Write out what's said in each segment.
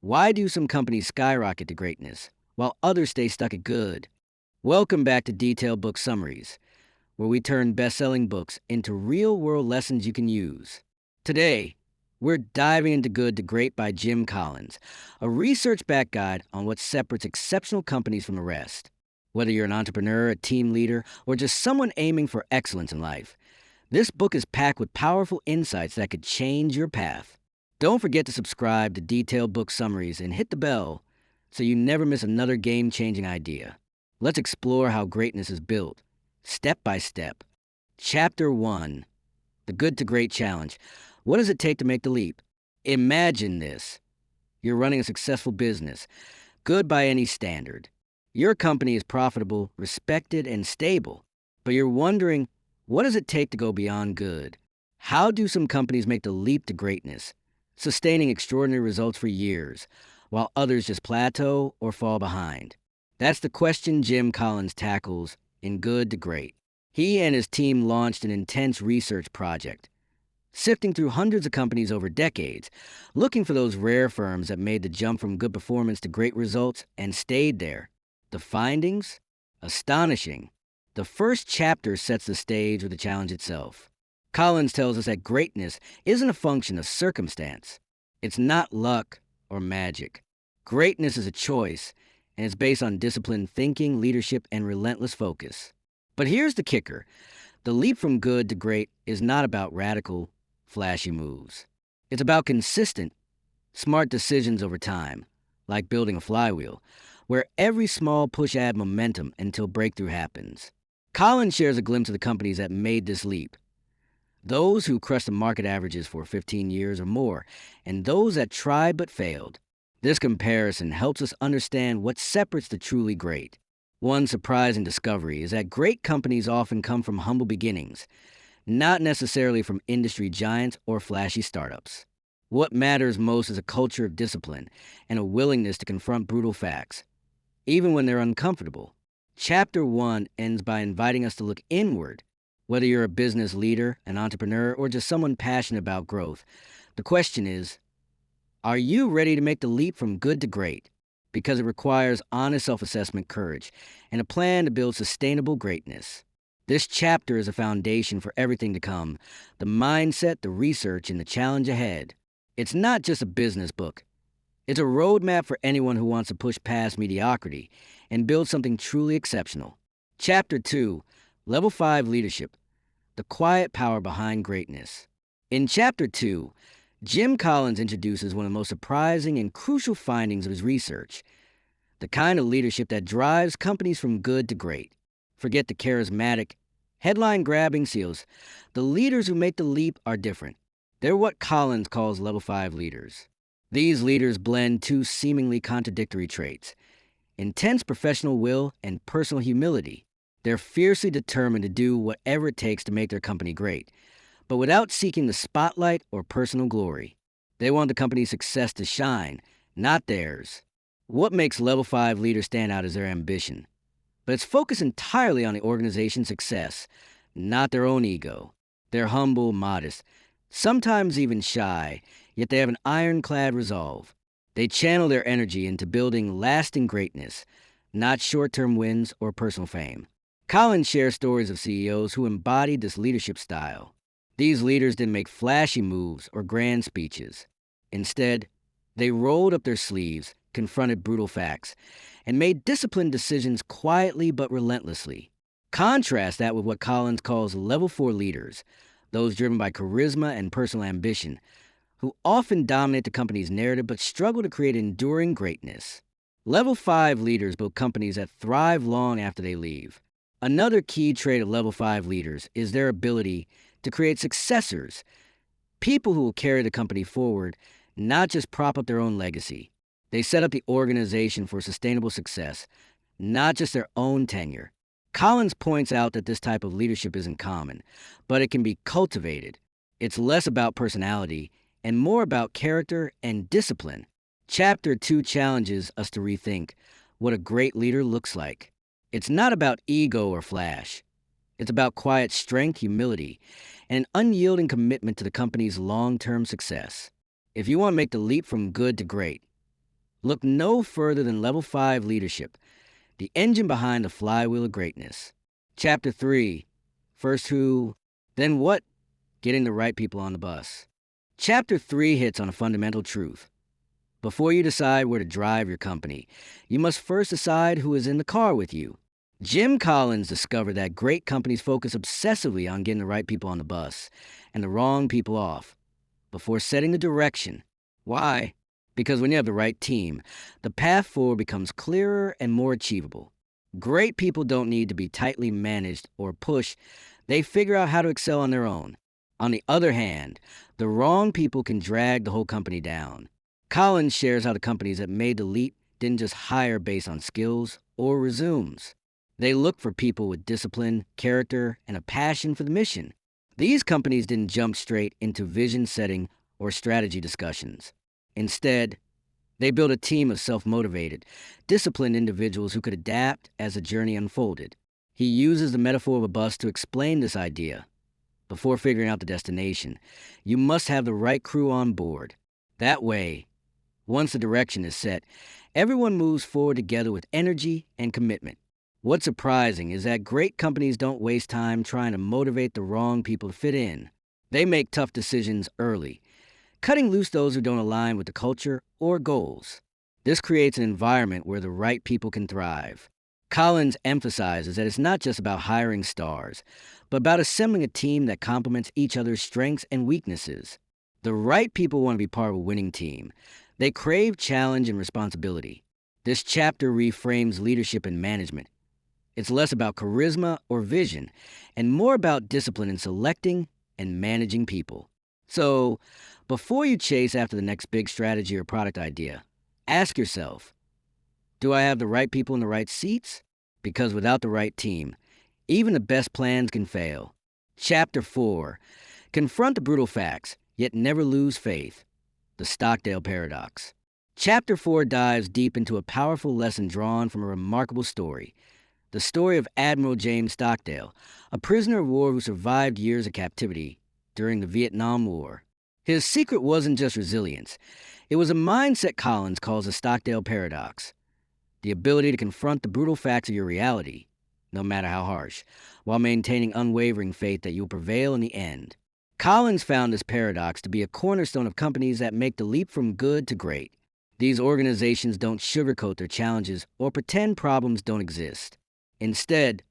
Why do some companies skyrocket to greatness while others stay stuck at good? Welcome back to Detailed Book Summaries, where we turn best-selling books into real-world lessons you can use. Today, we're diving into Good to Great by Jim Collins, a research-backed guide on what separates exceptional companies from the rest. Whether you're an entrepreneur, a team leader, or just someone aiming for excellence in life, this book is packed with powerful insights that could change your path. Don't forget to subscribe to Detailed Book Summaries and hit the bell so you never miss another game-changing idea. Let's explore how greatness is built, step by step. Chapter 1, The Good to Great Challenge. What does it take to make the leap? Imagine this. You're running a successful business, good by any standard. Your company is profitable, respected, and stable, but you're wondering, what does it take to go beyond good? How do some companies make the leap to greatness, sustaining extraordinary results for years, while others just plateau or fall behind? That's the question Jim Collins tackles in Good to Great. He and his team launched an intense research project, sifting through hundreds of companies over decades, looking for those rare firms that made the jump from good performance to great results and stayed there. The findings? Astonishing. The first chapter sets the stage with the challenge itself. Collins tells us that greatness isn't a function of circumstance. It's not luck or magic. Greatness is a choice, and it's based on disciplined thinking, leadership, and relentless focus. But here's the kicker. The leap from good to great is not about radical, flashy moves. It's about consistent, smart decisions over time, like building a flywheel, where every small push adds momentum until breakthrough happens. Collins shares a glimpse of the companies that made this leap. Those who crushed the market averages for 15 years or more, and those that tried but failed. This comparison helps us understand what separates the truly great. One surprising discovery is that great companies often come from humble beginnings, not necessarily from industry giants or flashy startups. What matters most is a culture of discipline and a willingness to confront brutal facts, even when they're uncomfortable. Chapter 1 ends by inviting us to look inward. Whether you're a business leader, an entrepreneur, or just someone passionate about growth, the question is, are you ready to make the leap from good to great? Because it requires honest self-assessment, courage, and a plan to build sustainable greatness. This chapter is a foundation for everything to come, the mindset, the research, and the challenge ahead. It's not just a business book. It's a roadmap for anyone who wants to push past mediocrity and build something truly exceptional. Chapter 2, Level 5 Leadership, the quiet power behind greatness. In Chapter 2, Jim Collins introduces one of the most surprising and crucial findings of his research, the kind of leadership that drives companies from good to great. Forget the charismatic, headline-grabbing CEOs. The leaders who make the leap are different. They're what Collins calls Level 5 leaders. These leaders blend two seemingly contradictory traits: intense professional will and personal humility. They're fiercely determined to do whatever it takes to make their company great, but without seeking the spotlight or personal glory. They want the company's success to shine, not theirs. What makes Level 5 leaders stand out is their ambition, but it's focused entirely on the organization's success, not their own ego. They're humble, modest, sometimes even shy, yet they have an ironclad resolve. They channel their energy into building lasting greatness, not short-term wins or personal fame. Collins shares stories of CEOs who embodied this leadership style. These leaders didn't make flashy moves or grand speeches. Instead, they rolled up their sleeves, confronted brutal facts, and made disciplined decisions quietly but relentlessly. Contrast that with what Collins calls Level 4 leaders, those driven by charisma and personal ambition, who often dominate the company's narrative but struggle to create enduring greatness. Level 5 leaders build companies that thrive long after they leave. Another key trait of Level 5 leaders is their ability to create successors, people who will carry the company forward, not just prop up their own legacy. They set up the organization for sustainable success, not just their own tenure. Collins points out that this type of leadership isn't common, but it can be cultivated. It's less about personality and more about character and discipline. Chapter 2 challenges us to rethink what a great leader looks like. It's not about ego or flash. It's about quiet strength, humility, and an unyielding commitment to the company's long-term success. If you want to make the leap from good to great, Look no further than Level 5 Leadership, the engine behind the flywheel of greatness. Chapter 3, First Who, Then What? Getting the right people on the bus. Chapter 3 hits on a fundamental truth. Before you decide where to drive your company, you must first decide who is in the car with you. Jim Collins discovered that great companies focus obsessively on getting the right people on the bus and the wrong people off before setting the direction. Why? Because when you have the right team, the path forward becomes clearer and more achievable. Great people don't need to be tightly managed or pushed. They figure out how to excel on their own. On the other hand, the wrong people can drag the whole company down. Collins shares how the companies that made the leap didn't just hire based on skills or resumes. They looked for people with discipline, character, and a passion for the mission. These companies didn't jump straight into vision setting or strategy discussions. Instead, they built a team of self-motivated, disciplined individuals who could adapt as the journey unfolded. He uses the metaphor of a bus to explain this idea. Before figuring out the destination, you must have the right crew on board. That way, once the direction is set, everyone moves forward together with energy and commitment. What's surprising is that great companies don't waste time trying to motivate the wrong people to fit in. They make tough decisions early, cutting loose those who don't align with the culture or goals. This creates an environment where the right people can thrive. Collins emphasizes that it's not just about hiring stars, but about assembling a team that complements each other's strengths and weaknesses. The right people want to be part of a winning team. They crave challenge and responsibility. This chapter reframes leadership and management. It's less about charisma or vision, and more about discipline in selecting and managing people. So, before you chase after the next big strategy or product idea, ask yourself, do I have the right people in the right seats? Because without the right team, even the best plans can fail. Chapter 4. Confront the brutal facts, yet never lose faith. The Stockdale Paradox. Chapter 4 dives deep into a powerful lesson drawn from a remarkable story. The story of Admiral James Stockdale, a prisoner of war who survived years of captivity during the Vietnam War. His secret wasn't just resilience. It was a mindset Collins calls the Stockdale Paradox. The ability to confront the brutal facts of your reality, no matter how harsh, while maintaining unwavering faith that you'll prevail in the end. Collins found this paradox to be a cornerstone of companies that make the leap from good to great. These organizations don't sugarcoat their challenges or pretend problems don't exist. Instead,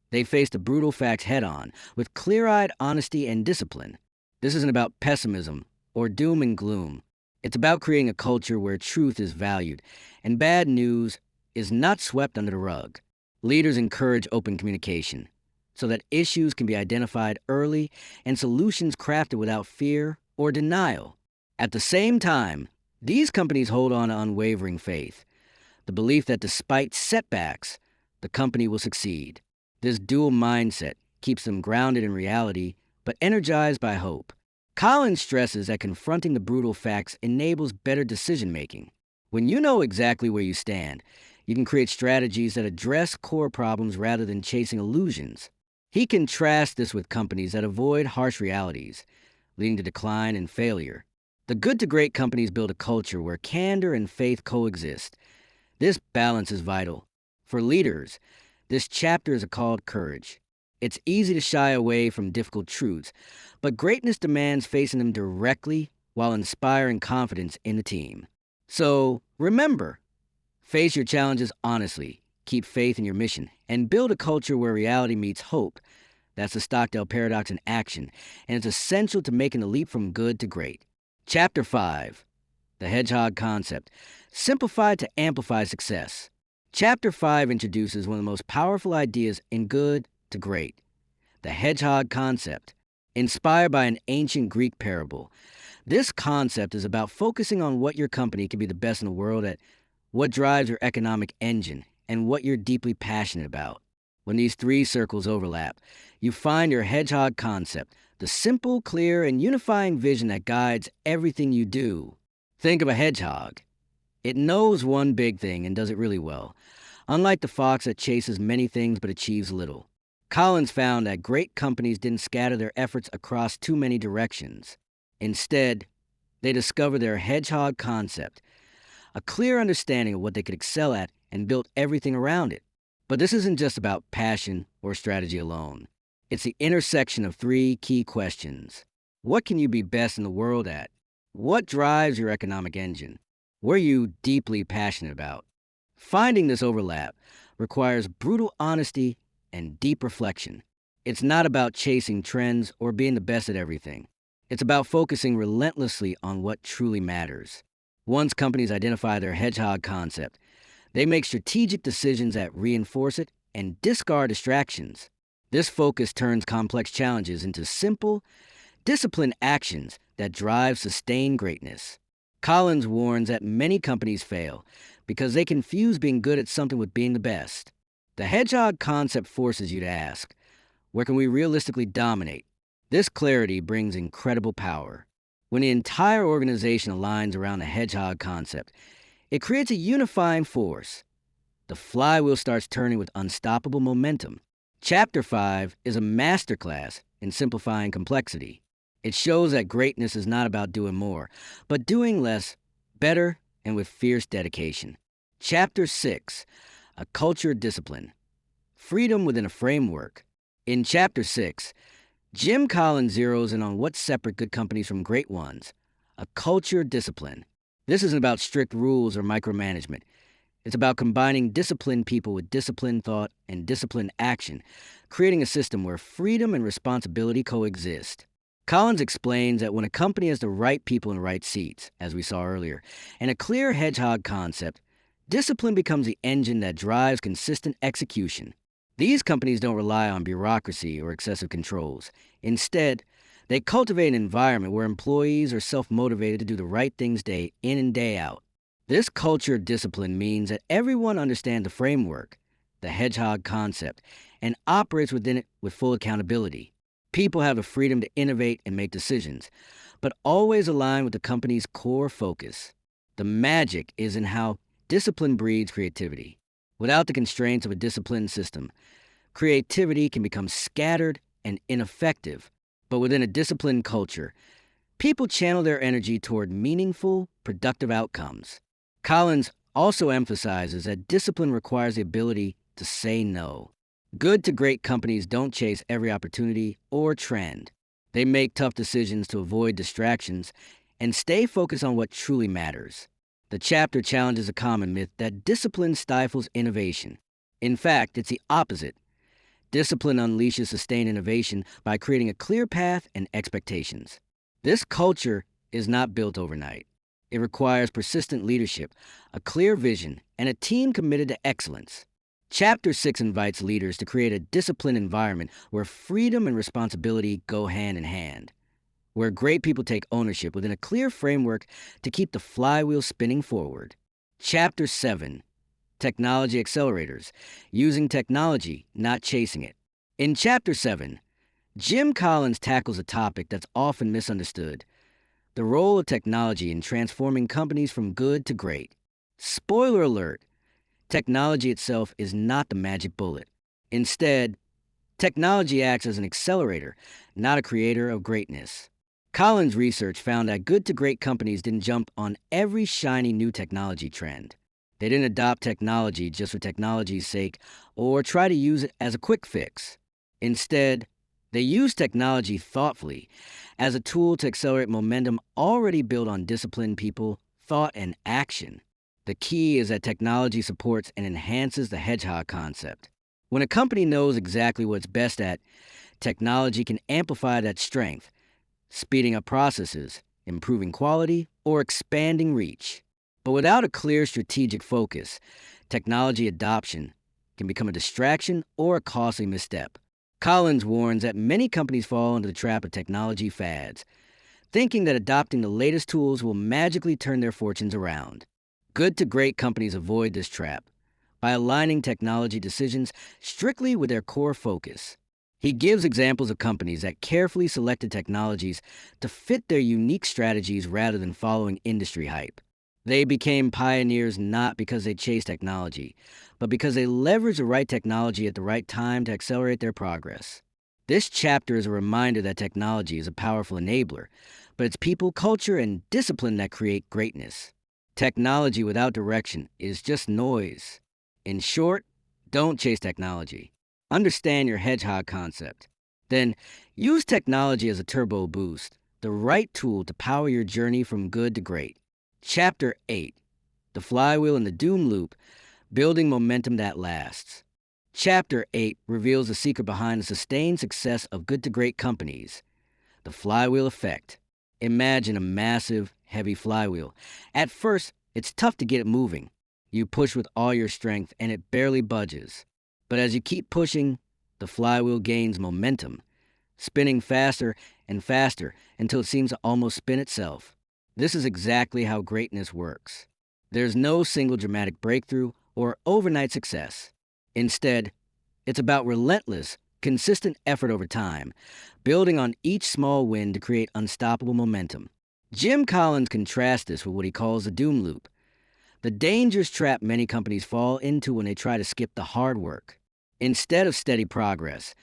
they face the brutal facts head-on with clear-eyed honesty and discipline. This isn't about pessimism or doom and gloom. It's about creating a culture where truth is valued and bad news is not swept under the rug. Leaders encourage open communication so that issues can be identified early and solutions crafted without fear or denial. At the same time, these companies hold on to unwavering faith, the belief that despite setbacks, the company will succeed. This dual mindset keeps them grounded in reality but energized by hope. Collins stresses that confronting the brutal facts enables better decision-making. When you know exactly where you stand, you can create strategies that address core problems rather than chasing illusions. He contrasts this with companies that avoid harsh realities, leading to decline and failure. The good to great companies build a culture where candor and faith coexist. This balance is vital. For leaders, this chapter is a call to courage. It's easy to shy away from difficult truths, but greatness demands facing them directly while inspiring confidence in the team. So, remember, face your challenges honestly, keep faith in your mission, and build a culture where reality meets hope. That's the Stockdale Paradox in action, and it's essential to making the leap from good to great. Chapter 5. The Hedgehog Concept. Simplified to amplify success. Chapter 5 introduces one of the most powerful ideas in good to great. The Hedgehog Concept. Inspired by an ancient Greek parable, this concept is about focusing on what your company can be the best in the world at, what drives your economic engine, and what you're deeply passionate about. When these three circles overlap, you find your hedgehog concept, the simple, clear, and unifying vision that guides everything you do. Think of a hedgehog. It knows one big thing and does it really well, unlike the fox that chases many things but achieves little. Collins found that great companies didn't scatter their efforts across too many directions. Instead, they discovered their hedgehog concept, a clear understanding of what they could excel at, and built everything around it. But this isn't just about passion or strategy alone. It's the intersection of three key questions. What can you be best in the world at? What drives your economic engine? What are you deeply passionate about? Finding this overlap requires brutal honesty and deep reflection. It's not about chasing trends or being the best at everything. It's about focusing relentlessly on what truly matters. Once companies identify their hedgehog concept, they make strategic decisions that reinforce it and discard distractions. This focus turns complex challenges into simple, disciplined actions that drive sustained greatness. Collins warns that many companies fail because they confuse being good at something with being the best. The hedgehog concept forces you to ask, where can we realistically dominate? This clarity brings incredible power. When the entire organization aligns around the hedgehog concept, it creates a unifying force. The flywheel starts turning with unstoppable momentum. Chapter 5 is a masterclass in simplifying complexity. It shows that greatness is not about doing more, but doing less, better, and with fierce dedication. Chapter 6, a culture discipline. Freedom within a framework. In Chapter 6, Jim Collins zeroes in on what separates good companies from great ones, a culture discipline. This isn't about strict rules or micromanagement. It's about combining disciplined people with disciplined thought and disciplined action, creating a system where freedom and responsibility coexist. Collins explains that when a company has the right people in the right seats, as we saw earlier, and a clear hedgehog concept, discipline becomes the engine that drives consistent execution. These companies don't rely on bureaucracy or excessive controls. Instead, they cultivate an environment where employees are self-motivated to do the right things day in and day out. This culture discipline means that everyone understands the framework, the hedgehog concept, and operates within it with full accountability. People have the freedom to innovate and make decisions, but always align with the company's core focus. The magic is in how discipline breeds creativity. Without the constraints of a disciplined system, creativity can become scattered and ineffective. But within a disciplined culture, people channel their energy toward meaningful, productive outcomes. Collins also emphasizes that discipline requires the ability to say no. Good to great companies don't chase every opportunity or trend. They make tough decisions to avoid distractions and stay focused on what truly matters. The chapter challenges a common myth that discipline stifles innovation. In fact, it's the opposite. Discipline unleashes sustained innovation by creating a clear path and expectations. This culture is not built overnight. It requires persistent leadership, a clear vision, and a team committed to excellence. Chapter 6 invites leaders to create a disciplined environment where freedom and responsibility go hand in hand, where great people take ownership within a clear framework to keep the flywheel spinning forward. Chapter 7, Technology Accelerators, using technology, not chasing it. In Chapter 7, Jim Collins tackles a topic that's often misunderstood, the role of technology in transforming companies from good to great. Spoiler alert, technology itself is not the magic bullet. Instead, technology acts as an accelerator, not a creator of greatness. Collins' research found that good to great companies didn't jump on every shiny new technology trend. They didn't adopt technology just for technology's sake or try to use it as a quick fix. Instead, they used technology thoughtfully as a tool to accelerate momentum already built on disciplined people, thought, and action. The key is that technology supports and enhances the hedgehog concept. When a company knows exactly what it's best at, technology can amplify that strength, speeding up processes, improving quality, or expanding reach. But without a clear strategic focus, technology adoption can become a distraction or a costly misstep. Collins warns that many companies fall into the trap of technology fads, thinking that adopting the latest tools will magically turn their fortunes around. Good to great companies avoid this trap by aligning technology decisions strictly with their core focus. He gives examples of companies that carefully selected technologies to fit their unique strategies rather than following industry hype. They became pioneers not because they chased technology, but because they leveraged the right technology at the right time to accelerate their progress. This chapter is a reminder that technology is a powerful enabler, but it's people, culture, and discipline that create greatness. Technology without direction is just noise. In short, don't chase technology. Understand your hedgehog concept. Then use technology as a turbo boost, the right tool to power your journey from good to great. Chapter 8: The Flywheel and the Doom Loop, Building Momentum That Lasts. Chapter 8 reveals the secret behind the sustained success of good to great companies, the flywheel effect. Imagine a massive, heavy flywheel. At first, it's tough to get it moving. You push with all your strength and it barely budges. But as you keep pushing, the flywheel gains momentum, spinning faster and faster until it seems to almost spin itself. This is exactly how greatness works. There's no single dramatic breakthrough or overnight success. Instead, it's about relentless, consistent effort over time, building on each small win to create unstoppable momentum. Jim Collins contrasts this with what he calls the doom loop, the dangerous trap many companies fall into when they try to skip the hard work. Instead of steady progress,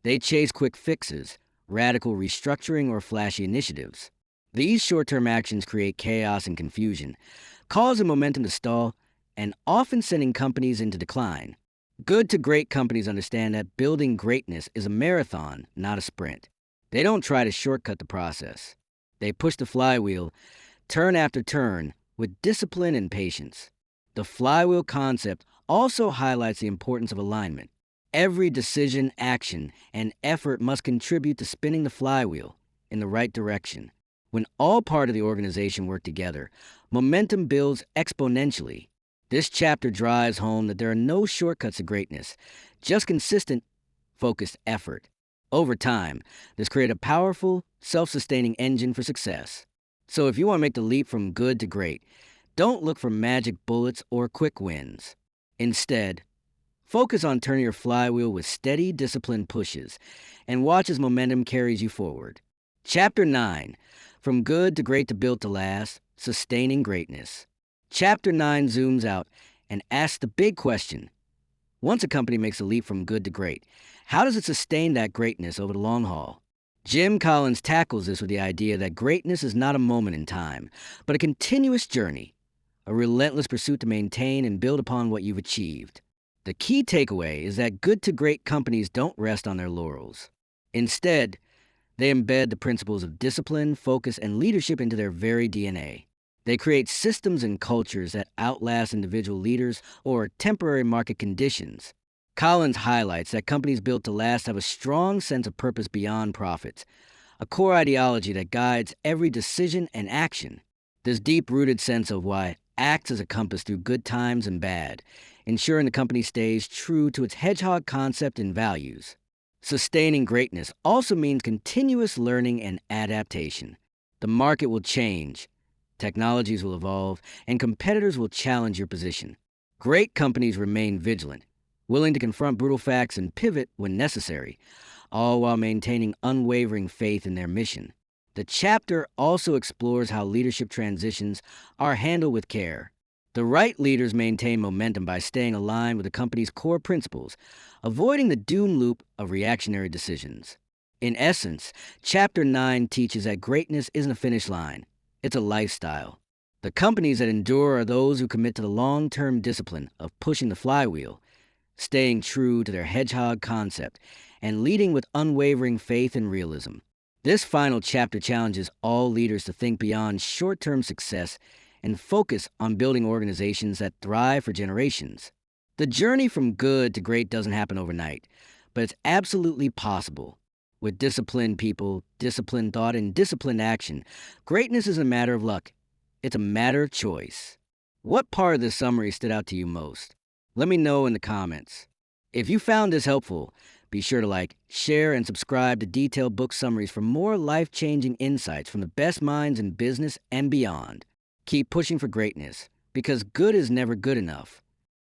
they chase quick fixes, radical restructuring, or flashy initiatives. These short-term actions create chaos and confusion, causing momentum to stall and often sending companies into decline. Good to great companies understand that building greatness is a marathon, not a sprint. They don't try to shortcut the process. They push the flywheel, turn after turn, with discipline and patience. The flywheel concept also highlights the importance of alignment. Every decision, action, and effort must contribute to spinning the flywheel in the right direction. When all parts of the organization work together, momentum builds exponentially. This chapter drives home that there are no shortcuts to greatness, just consistent, focused effort. Over time, this creates a powerful, self-sustaining engine for success. So if you want to make the leap from good to great, don't look for magic bullets or quick wins. Instead, focus on turning your flywheel with steady, disciplined pushes and watch as momentum carries you forward. Chapter 9: From Good to Great to Built to Last, Sustaining Greatness. Chapter 9 zooms out and asks the big question. Once a company makes a leap from good to great, how does it sustain that greatness over the long haul? Jim Collins tackles this with the idea that greatness is not a moment in time, but a continuous journey, a relentless pursuit to maintain and build upon what you've achieved. The key takeaway is that good to great companies don't rest on their laurels. Instead, they embed the principles of discipline, focus, and leadership into their very DNA. They create systems and cultures that outlast individual leaders or temporary market conditions. Collins highlights that companies built to last have a strong sense of purpose beyond profits, a core ideology that guides every decision and action. This deep-rooted sense of why acts as a compass through good times and bad, ensuring the company stays true to its hedgehog concept and values. Sustaining greatness also means continuous learning and adaptation. The market will change, technologies will evolve, and competitors will challenge your position. Great companies remain vigilant, willing to confront brutal facts and pivot when necessary, all while maintaining unwavering faith in their mission. The chapter also explores how leadership transitions are handled with care. The right leaders maintain momentum by staying aligned with the company's core principles, avoiding the doom loop of reactionary decisions. In essence, Chapter 9 teaches that greatness isn't a finish line, it's a lifestyle. The companies that endure are those who commit to the long-term discipline of pushing the flywheel, staying true to their hedgehog concept, and leading with unwavering faith and realism. This final chapter challenges all leaders to think beyond short-term success and focus on building organizations that thrive for generations. The journey from good to great doesn't happen overnight, but it's absolutely possible. With disciplined people, disciplined thought, and disciplined action, greatness isn't a matter of luck. It's a matter of choice. What part of this summary stood out to you most? Let me know in the comments. If you found this helpful, be sure to like, share, and subscribe to Detailed Book Summaries for more life-changing insights from the best minds in business and beyond. Keep pushing for greatness, because good is never good enough.